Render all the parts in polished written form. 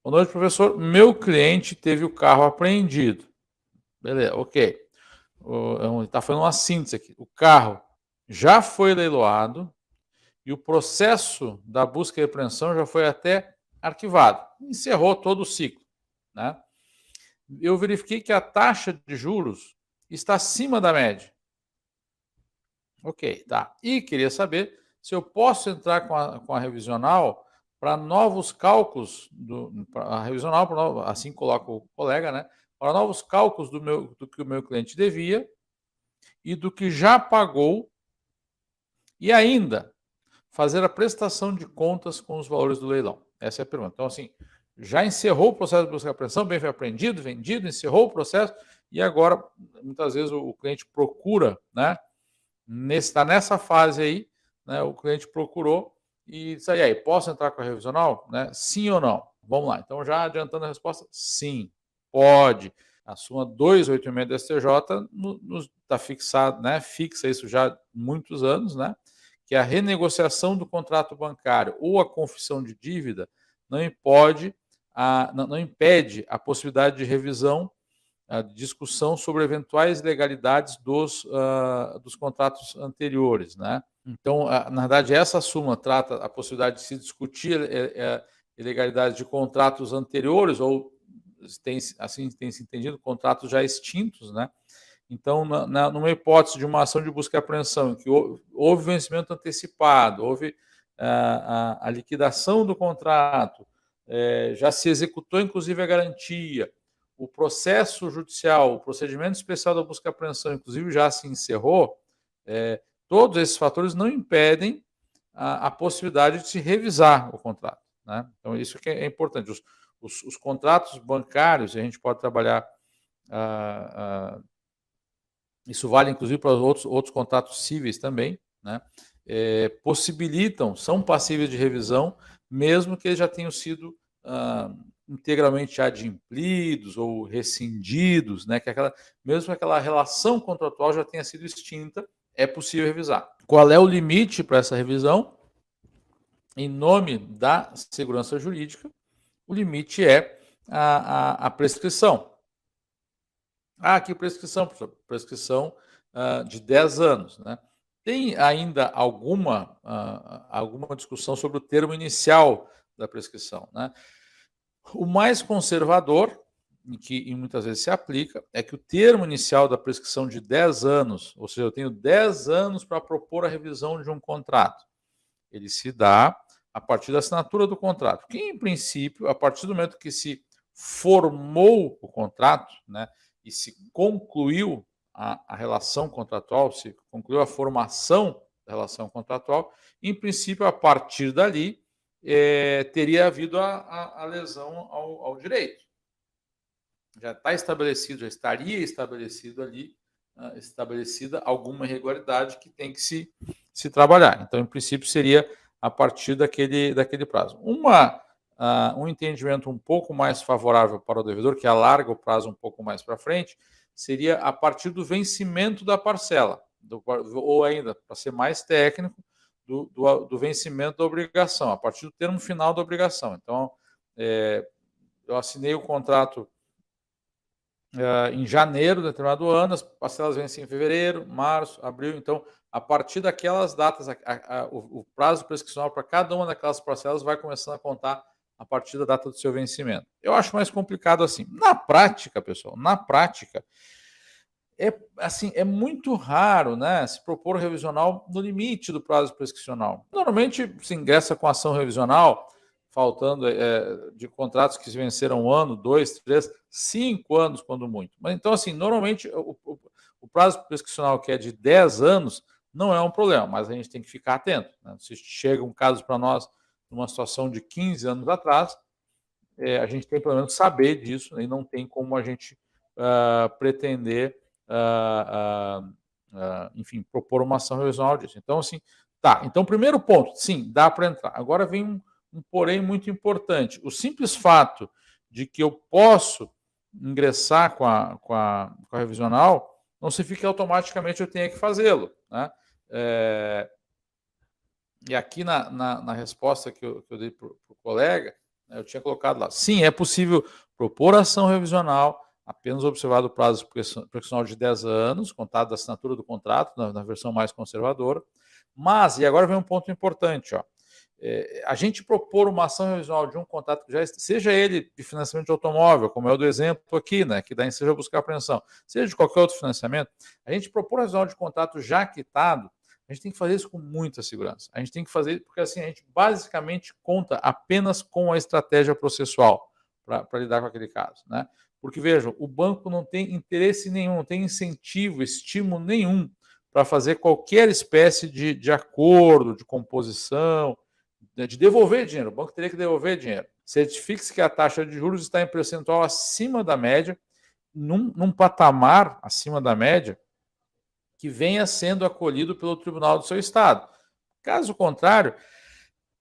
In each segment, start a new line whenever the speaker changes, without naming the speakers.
Boa noite, professor. Meu cliente teve o carro apreendido. Beleza, ok. Está fazendo uma síntese aqui. O carro já foi leiloado e o processo da busca e apreensão já foi até arquivado. Encerrou todo o ciclo, né? Eu verifiquei que a taxa de juros está acima da média. Ok, tá. E queria saber se eu posso entrar com a revisional para novos cálculos, a revisional, assim coloca o colega, né? Para novos cálculos do que o meu cliente devia e do que já pagou e ainda fazer a prestação de contas com os valores do leilão. Essa é a pergunta. Então, assim, já encerrou o processo de busca e apreensão, bem foi apreendido, vendido, encerrou o processo e agora, muitas vezes, o cliente procura, né? Está nessa fase aí, né, o cliente procurou e disse, aí, posso entrar com a revisional? Né? Sim ou não? Vamos lá. Então, já adiantando a resposta, sim, pode. A súmula 286 do STJ está fixado, né, fixa isso já há muitos anos, né, que a renegociação do contrato bancário ou a confissão de dívida não impede a possibilidade de revisão, a discussão sobre eventuais ilegalidades dos contratos anteriores, né? Então, na verdade, essa súmula trata a possibilidade de se discutir ilegalidades de contratos anteriores ou assim tem se entendido contratos já extintos, né? Então, numa hipótese de uma ação de busca e apreensão em que houve vencimento antecipado, houve a liquidação do contrato, já se executou inclusive a garantia, o processo judicial, o procedimento especial da busca e apreensão, inclusive, já se encerrou, todos esses fatores não impedem a possibilidade de se revisar o contrato, né? Então, isso que é importante. Os contratos bancários, a gente pode trabalhar, isso vale inclusive para outros contratos cíveis também, né? Possibilitam, são passíveis de revisão, mesmo que eles já tenham sido integralmente adimplidos ou rescindidos, né? Mesmo que aquela relação contratual já tenha sido extinta, é possível revisar. Qual é o limite para essa revisão? Em nome da segurança jurídica, o limite é a prescrição. Que prescrição, professor? Prescrição de 10 anos, né? Tem ainda alguma discussão sobre o termo inicial da prescrição, né? O mais conservador, que muitas vezes se aplica, é que o termo inicial da prescrição de 10 anos, ou seja, eu tenho 10 anos para propor a revisão de um contrato, ele se dá a partir da assinatura do contrato, que, em princípio, a partir do momento que se formou o contrato, né, e se concluiu a relação contratual, se concluiu a formação da relação contratual, em princípio, a partir dali, teria havido a lesão ao direito. Já está estabelecido, já estaria estabelecido ali, estabelecida alguma irregularidade que tem que se trabalhar. Então, em princípio, seria a partir daquele prazo. Um entendimento um pouco mais favorável para o devedor, que alarga o prazo um pouco mais para frente, seria a partir do vencimento da parcela, ou ainda, para ser mais técnico, do vencimento da obrigação, a partir do termo final da obrigação. Então, eu assinei o contrato em janeiro de determinado ano, as parcelas vencem em fevereiro, março, abril. Então, a partir daquelas datas, o prazo prescricional para cada uma daquelas parcelas vai começando a contar a partir da data do seu vencimento. Eu acho mais complicado assim. Na prática, pessoal, é muito raro, né, se propor revisional no limite do prazo prescricional. Normalmente se ingressa com ação revisional faltando de contratos que se venceram 1 ano, 2, 3, 5 anos, quando muito. Mas então, assim, normalmente o prazo prescricional, que é de 10 anos, não é um problema, mas a gente tem que ficar atento, né? Se chega um caso para nós, numa situação de 15 anos atrás, a gente tem pelo menos saber disso, né? E não tem como a gente pretender, enfim, propor uma ação revisional disso. Então, assim, tá. Então, primeiro ponto, sim, dá para entrar. Agora vem um porém muito importante. O simples fato de que eu posso ingressar com a revisional não significa que automaticamente eu tenha que fazê-lo, né? E aqui na resposta que eu dei para o colega, Eu tinha colocado lá. Sim, é possível propor ação revisional, apenas observado o prazo prescricional de 10 anos, contado da assinatura do contrato, na versão mais conservadora. Mas, e agora vem um ponto importante, ó. A gente propor uma ação revisional de um contrato que já seja ele de financiamento de automóvel, como é o do exemplo aqui, né, que daí seja buscar apreensão, seja de qualquer outro financiamento, a gente propor a revisão de contrato já quitado, a gente tem que fazer isso com muita segurança. A gente tem que fazer, porque assim, a gente basicamente conta apenas com a estratégia processual para lidar com aquele caso, né? Porque, vejam, o banco não tem interesse nenhum, não tem incentivo, estímulo nenhum para fazer qualquer espécie de acordo, de composição, de devolver dinheiro. O banco teria que devolver dinheiro. Certifique-se que a taxa de juros está em percentual acima da média, num patamar acima da média, que venha sendo acolhido pelo tribunal do seu estado. Caso contrário,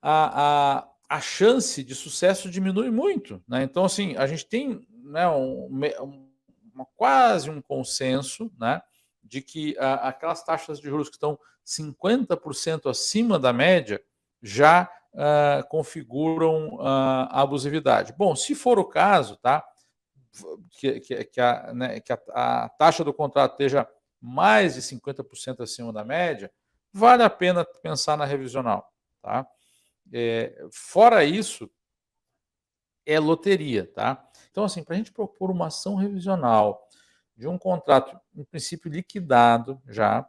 a chance de sucesso diminui muito, né? Então, assim, a gente tem, né, quase um consenso, né, de que aquelas taxas de juros que estão 50% acima da média já configuram abusividade. Bom, se for o caso, tá, que a taxa do contrato esteja mais de 50% acima da média, vale a pena pensar na revisional, tá? Fora isso, é loteria, tá? Então, assim, para a gente propor uma ação revisional de um contrato, em princípio, liquidado já,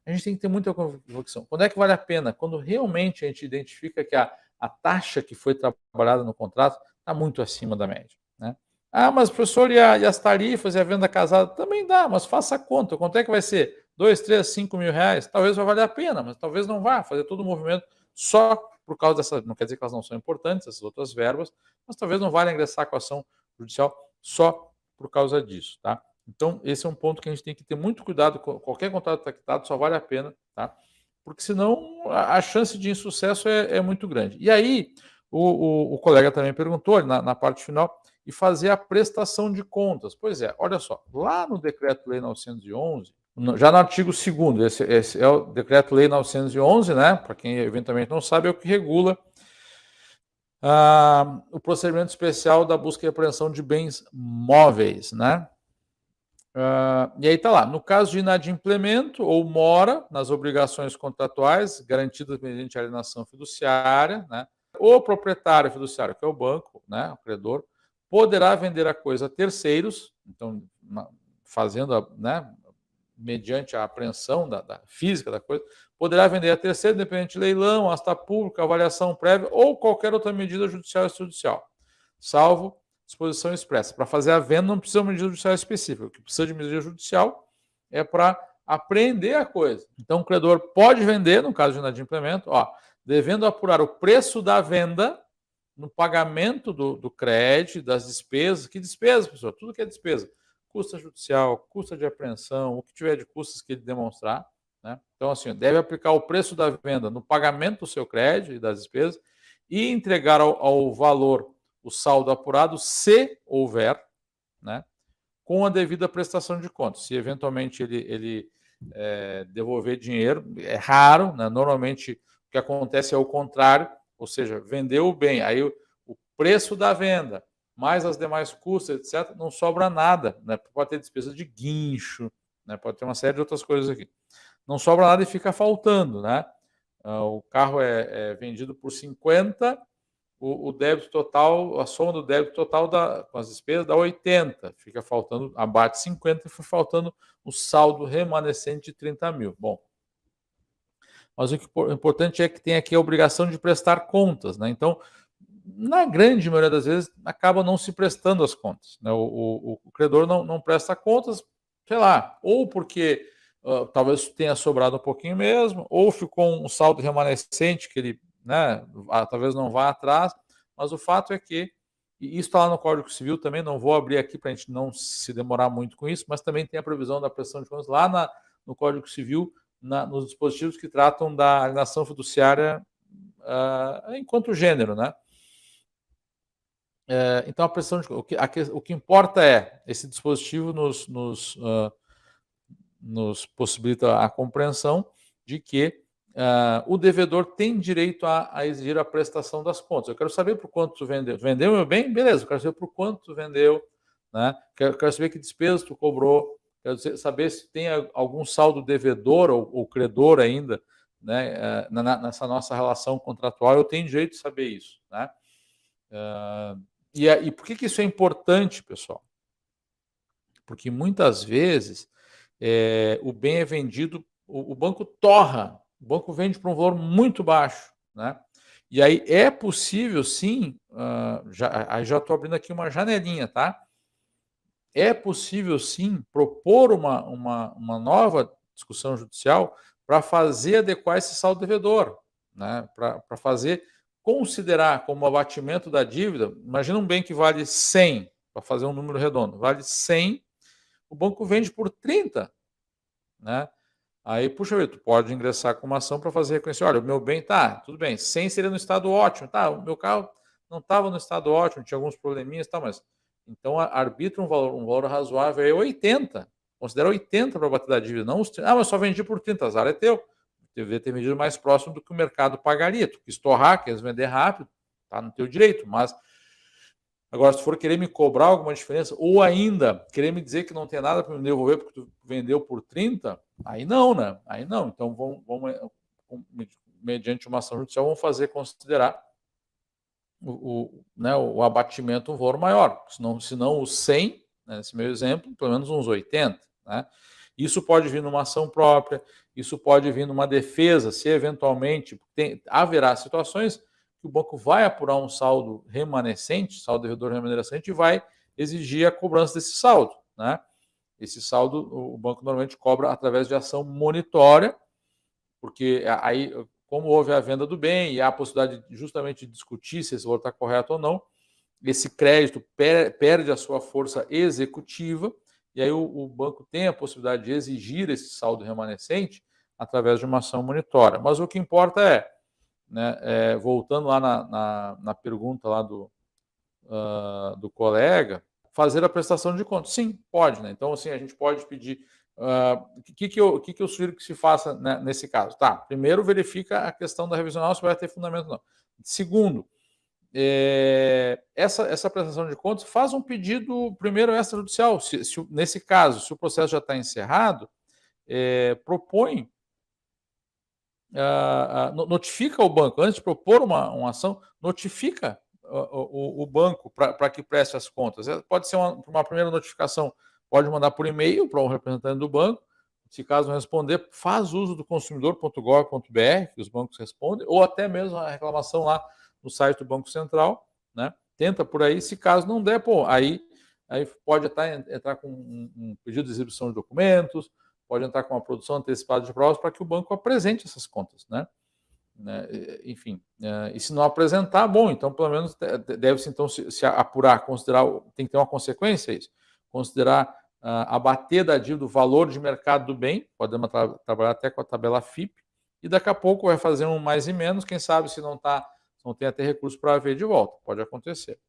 a gente tem que ter muita convicção. Quando é que vale a pena? Quando realmente a gente identifica que a taxa que foi trabalhada no contrato está muito acima da média, né? Ah, mas professor, e as tarifas e a venda casada? Também dá, mas faça a conta. Quanto é que vai ser? 2, 3, 5 mil reais? Talvez vai valer a pena, mas talvez não vá fazer todo o movimento só por causa dessa. Não quer dizer que elas não são importantes, essas outras verbas, mas talvez não valha ingressar com a ação judicial só por causa disso, tá? Então, esse é um ponto que a gente tem que ter muito cuidado. Qualquer contrato quitado só vale a pena, tá? Porque senão a chance de insucesso é muito grande. E aí, o colega também perguntou na parte final, e fazer a prestação de contas. Pois é, olha só, lá no Decreto-Lei 911, já no artigo 2º, esse é o Decreto-Lei 911, né? Para quem eventualmente não sabe, é o que regula o procedimento especial da busca e apreensão de bens móveis, né? E aí está lá, no caso de inadimplemento ou mora nas obrigações contratuais garantidas mediante alienação fiduciária, né? O proprietário fiduciário, que é o banco, né, o credor, poderá vender a coisa a terceiros, então fazendo, né, mediante a apreensão da física da coisa, poderá vender a terceiro, independente de leilão, asta pública, avaliação prévia ou qualquer outra medida judicial ou extrajudicial, salvo disposição expressa. Para fazer a venda não precisa de uma medida judicial específica. O que precisa de medida judicial é para apreender a coisa. Então, o credor pode vender, no caso de inadimplemento, devendo apurar o preço da venda no pagamento do crédito, das despesas. Que despesas, professor? Tudo que é despesa. Custa judicial, custa de apreensão, o que tiver de custos que ele demonstrar, né? Então, assim, deve aplicar o preço da venda no pagamento do seu crédito e das despesas e entregar ao valor o saldo apurado, se houver, né, com a devida prestação de contas. Se eventualmente ele devolver dinheiro, é raro, né? Normalmente o que acontece é o contrário, ou seja, vendeu o bem, aí o preço da venda, mais as demais custas, etc., não sobra nada, né? Pode ter despesa de guincho, né? Pode ter uma série de outras coisas aqui. Não sobra nada e fica faltando, né? O carro é vendido por 50, o débito total, a soma do débito total com as despesas dá 80, fica faltando, abate 50 e foi faltando o saldo remanescente de 30 mil. Bom, mas o importante é que tem aqui a obrigação de prestar contas, né? Então, na grande maioria das vezes, acaba não se prestando as contas, né? O credor não presta contas, sei lá, ou porque talvez tenha sobrado um pouquinho mesmo, ou ficou um saldo remanescente que ele, né, talvez não vá atrás, mas o fato é que, e isso está lá no Código Civil também, não vou abrir aqui para a gente não se demorar muito com isso, mas também tem a previsão da prestação de contas lá no Código Civil, nos dispositivos que tratam da alienação fiduciária enquanto gênero, né? Então, a prestação de o que importa é esse dispositivo nos possibilita a compreensão de que o devedor tem direito a exigir a prestação das contas. Eu quero saber por quanto tu vendeu. Vendeu meu bem? Beleza, eu quero saber por quanto tu vendeu, né? Quero saber que despesas tu cobrou, quero saber se tem algum saldo devedor ou credor ainda, né? Nessa nossa relação contratual, eu tenho direito de saber isso, né? E por que isso é importante, pessoal? Porque muitas vezes o bem é vendido, o banco torra, o banco vende por um valor muito baixo, né? E aí é possível, sim, já estou abrindo aqui uma janelinha, tá? É possível, sim, propor uma nova discussão judicial para fazer adequar esse saldo devedor, né? Para fazer considerar como abatimento da dívida. Imagina um bem que vale 100, para fazer um número redondo, vale 100, o banco vende por 30, né? Aí, puxa vida, tu pode ingressar com uma ação para fazer reconhecer, olha, o meu bem tá, tudo bem, 100 seria no estado ótimo, tá, o meu carro não estava no estado ótimo, tinha alguns probleminhas, tá, mas então arbitra um valor razoável aí 80, considera 80 para bater da dívida, não os 30, mas só vendi por 30, azar é teu, deveria ter vendido mais próximo do que o mercado pagaria, tu quis torrar, quis vender rápido, tá no teu direito, mas agora, se for querer me cobrar alguma diferença, ou ainda querer me dizer que não tem nada para me devolver porque tu vendeu por 30, aí não, né? Aí não. Então, mediante uma ação judicial, vamos fazer considerar né, o abatimento um valor maior. Senão os 100, né, nesse meu exemplo, pelo menos uns 80. Né? Isso pode vir numa ação própria, isso pode vir numa defesa, se eventualmente haverá situações que o banco vai apurar um saldo remanescente, saldo devedor remanescente, e vai exigir a cobrança desse saldo. Né? Esse saldo o banco normalmente cobra através de ação monitória, porque aí, como houve a venda do bem e há a possibilidade justamente de discutir se esse valor está correto ou não, esse crédito perde a sua força executiva e aí o banco tem a possibilidade de exigir esse saldo remanescente através de uma ação monitória. Mas o que importa né, voltando lá na pergunta lá do colega, fazer a prestação de contas. Sim, pode, né? Então, assim, a gente pode pedir. O que eu sugiro que se faça, né, nesse caso? Tá, primeiro verifica a questão da revisional se vai ter fundamento ou não. Segundo, essa prestação de contas faz um pedido primeiro extrajudicial. Nesse caso, se o processo já está encerrado, propõe, notifica o banco, antes de propor uma ação, notifica o banco para que preste as contas. Pode ser uma primeira notificação, pode mandar por e-mail para um representante do banco, se caso não responder, faz uso do consumidor.gov.br, que os bancos respondem, ou até mesmo a reclamação lá no site do Banco Central, né? Tenta por aí, se caso não der, aí pode entrar com um pedido de exibição de documentos, pode entrar com uma produção antecipada de provas para que o banco apresente essas contas, né? Enfim, e se não apresentar, bom, então pelo menos deve-se então se apurar, considerar, tem que ter uma consequência isso, considerar abater da dívida o valor de mercado do bem, podemos trabalhar até com a tabela FIP, e daqui a pouco vai fazer um mais e menos, quem sabe se não tem até recurso para haver de volta, pode acontecer.